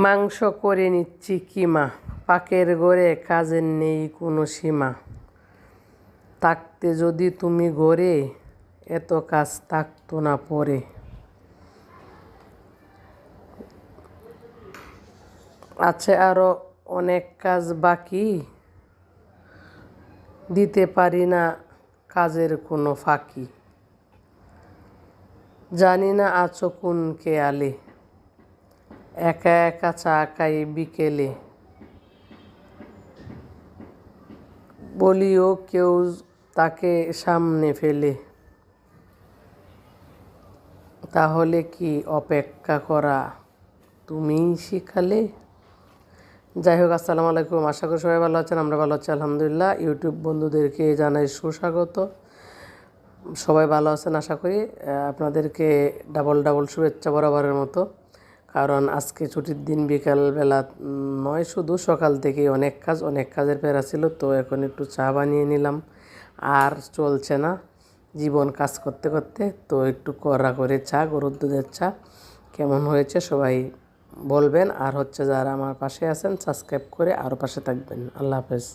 মাংস করে নিচ্ছি কিমা, পাকের ঘরে কাজের নেই কোনো সীমা। থাকতে যদি তুমি ঘরে, এত কাজ থাকতো না পরে। আছে আরো অনেক কাজ বাকি, দিতে পারি না কাজের কোনো ফাঁকি। জানি না আছো কোন খেয়ালে, একা একা চা খাই বিকেলে। বলিও কেউ তাকে সামনে ফেলে, তাহলে কি অপেক্ষা করা তুমিই শিখালে। যাই হোক, আসসালামু আলাইকুম। আশা করি সবাই ভালো আছেন, আমরা ভালো আছি আলহামদুলিল্লাহ। ইউটিউব বন্ধুদেরকে জানাই সুস্বাগত। সবাই ভালো আছেন আশা করি। আপনাদেরকে ডাবল শুভেচ্ছা বরাবরের মতো। কারণ আজকে ছুটির দিন, বিকালবেলা নয়, শুধু সকাল থেকেই অনেক কাজের প্যারা ছিল। তো এখন একটু চা বানিয়ে নিলাম, আর চলছে না জীবন কাজ করতে করতে। তো একটু কড়া করে চা, গরুর দুধের চা কেমন হয়েছে সবাই বলবেন। আর যারা আমার পাশে আছেন সাবস্ক্রাইব করে আরও পাশে থাকবেন। আল্লাহ হাফেজ।